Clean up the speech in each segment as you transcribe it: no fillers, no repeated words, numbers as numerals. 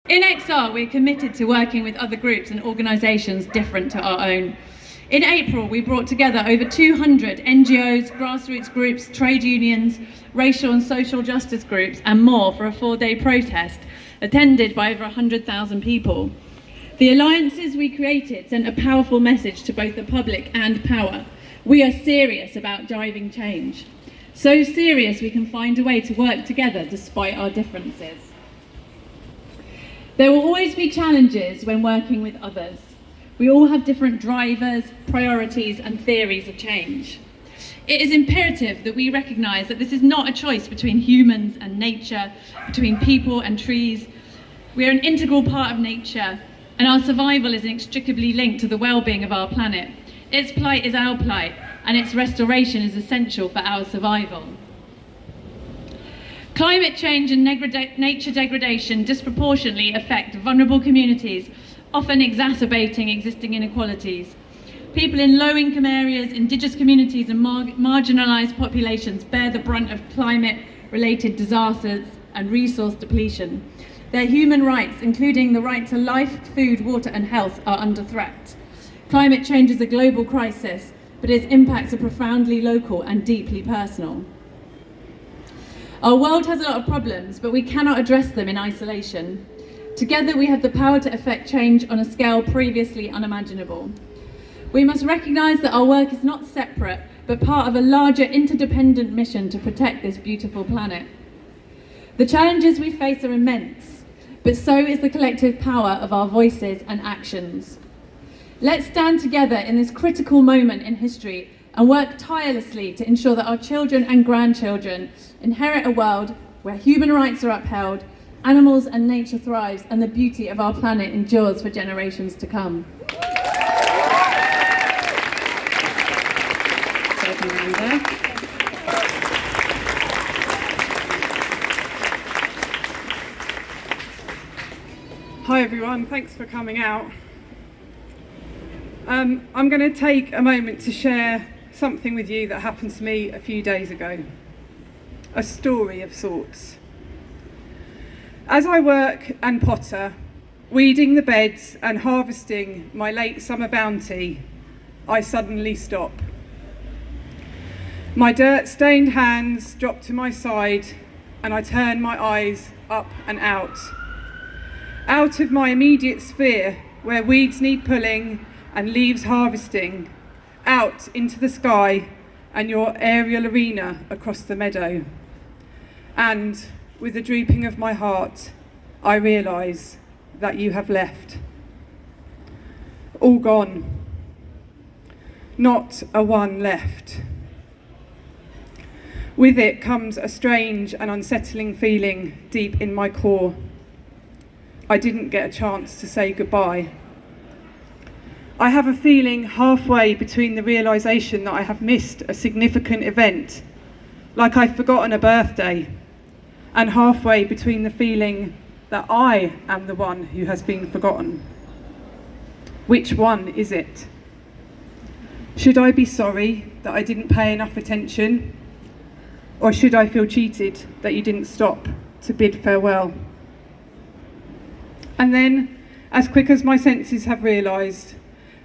In XR, we're committed to working with other groups and organisations different to our own. In April, we brought together over 200 NGOs, grassroots groups, trade unions, racial and social justice groups, and more for a 4-day protest attended by over 100,000 people. The alliances we created sent a powerful message to both the public and power. We are serious about driving change. So serious we can find a way to work together despite our differences. There will always be challenges when working with others. We all have different drivers, priorities, and theories of change. It is imperative that we recognise that this is not a choice between humans and nature, between people and trees. We are an integral part of nature, and our survival is inextricably linked to the well-being of our planet. Its plight is our plight, and its restoration is essential for our survival. Climate change and nature degradation disproportionately affect vulnerable communities, often exacerbating existing inequalities. People in low-income areas, indigenous communities and marginalised populations bear the brunt of climate-related disasters and resource depletion. Their human rights, including the right to life, food, water and health, are under threat. Climate change is a global crisis, but its impacts are profoundly local and deeply personal. Our world has a lot of problems, but we cannot address them in isolation. Together we have the power to effect change on a scale previously unimaginable. We must recognise that our work is not separate, but part of a larger interdependent mission to protect this beautiful planet. The challenges we face are immense, but so is the collective power of our voices and actions. Let's stand together in this critical moment in history and work tirelessly to ensure that our children and grandchildren inherit a world where human rights are upheld, animals and nature thrives, and the beauty of our planet endures for generations to come. Hi everyone, thanks for coming out. I'm going to take a moment to share something with you that happened to me a few days ago. A story of sorts. As I work and potter, weeding the beds and harvesting my late summer bounty, I suddenly stop. My dirt-stained hands drop to my side and I turn my eyes up and out. Out of my immediate sphere, where weeds need pulling and leaves harvesting, out into the sky and your aerial arena across the meadow. And with the drooping of my heart, I realise that you have left. All gone. Not a one left. With it comes a strange and unsettling feeling deep in my core. I didn't get a chance to say goodbye. I have a feeling halfway between the realisation that I have missed a significant event, like I've forgotten a birthday, and halfway between the feeling that I am the one who has been forgotten. Which one is it? Should I be sorry that I didn't pay enough attention? Or should I feel cheated that you didn't stop to bid farewell? And then, as quick as my senses have realised,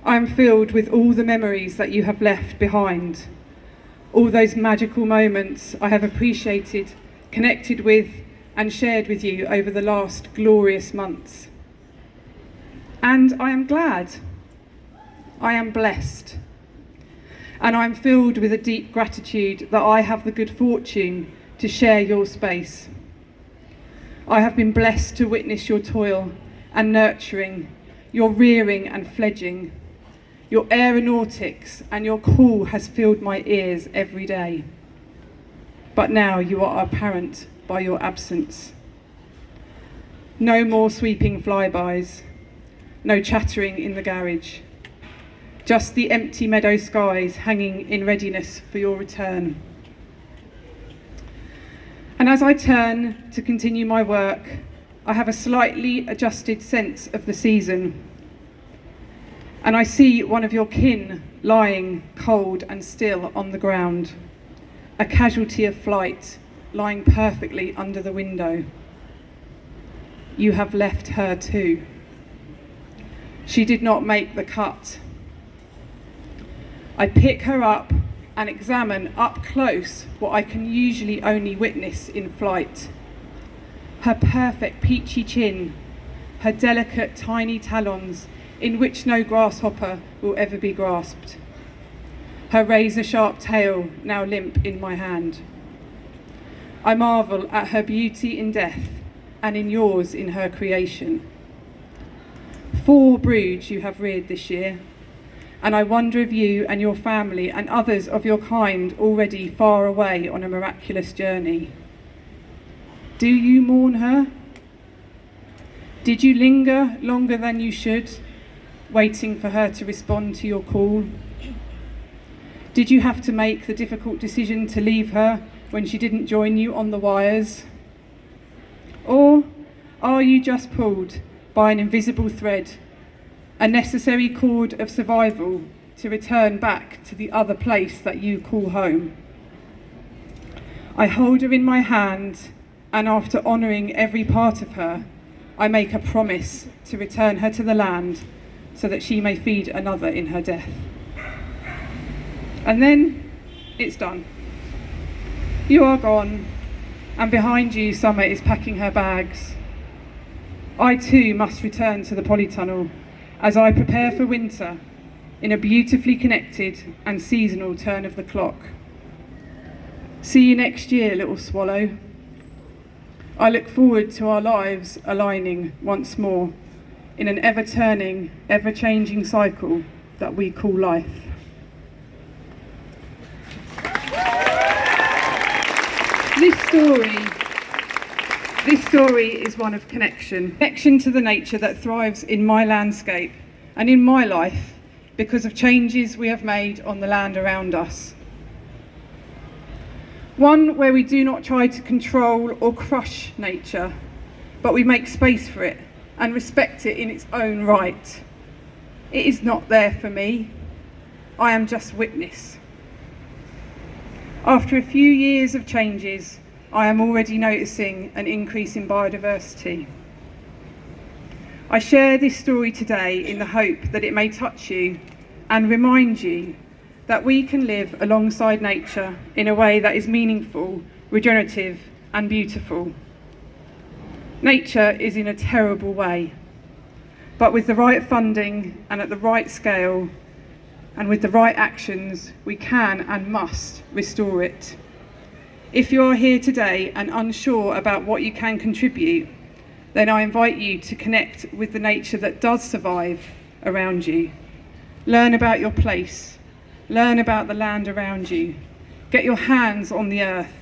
I am filled with all the memories that you have left behind. All those magical moments I have appreciated, connected with, and shared with you over the last glorious months. And I am glad. I am blessed. And I'm filled with a deep gratitude that I have the good fortune to share your space. I have been blessed to witness your toil and nurturing, your rearing and fledging. Your aeronautics and your call has filled my ears every day. But now you are apparent by your absence. No more sweeping flybys, no chattering in the garage. Just the empty meadow skies hanging in readiness for your return. And as I turn to continue my work, I have a slightly adjusted sense of the season. And I see one of your kin lying cold and still on the ground, a casualty of flight lying perfectly under the window. you have left her too. She did not make the cut. I pick her up and examine up close what I can usually only witness in flight. Her perfect peachy chin, her delicate tiny talons in which no grasshopper will ever be grasped. Her razor-sharp tail now limp in my hand. I marvel at her beauty in death and in yours in her creation. 4 broods you have reared this year, and I wonder if you and your family and others of your kind already far away on a miraculous journey. Do you mourn her? Did you linger longer than you should, waiting for her to respond to your call? Did you have to make the difficult decision to leave her when she didn't join you on the wires? Or are you just pulled by an invisible thread, a necessary cord of survival to return back to the other place that you call home? I hold her in my hand, and after honouring every part of her, I make a promise to return her to the land so that she may feed another in her death. And then it's done. You are gone, and behind you Summer is packing her bags. I too must return to the polytunnel as I prepare for winter in a beautifully connected and seasonal turn of the clock. See you next year, little swallow. I look forward to our lives aligning once more in an ever-turning, ever-changing cycle that we call life. This story is one of connection to the nature that thrives in my landscape and in my life because of changes we have made on the land around us. One where we do not try to control or crush nature, but we make space for it and respect it in its own right. It is not there for me. I am just witness. After a few years of changes, I am already noticing an increase in biodiversity. I share this story today in the hope that it may touch you and remind you that we can live alongside nature in a way that is meaningful, regenerative, and beautiful. Nature is in a terrible way, but with the right funding and at the right scale, and with the right actions, we can and must restore it. If you are here today and unsure about what you can contribute, then I invite you to connect with the nature that does survive around you. Learn about your place. Learn about the land around you. Get your hands on the earth.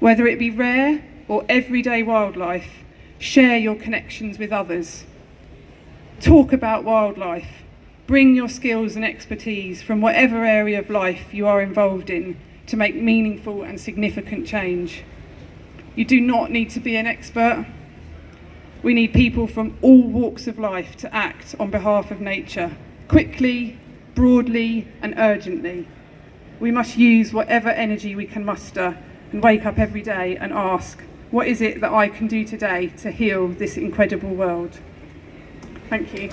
Whether it be rare or everyday wildlife, share your connections with others. Talk about wildlife. Bring your skills and expertise from whatever area of life you are involved in to make meaningful and significant change. You do not need to be an expert. We need people from all walks of life to act on behalf of nature, quickly, broadly, and urgently. We must use whatever energy we can muster and wake up every day and ask, what is it that I can do today to heal this incredible world? Thank you.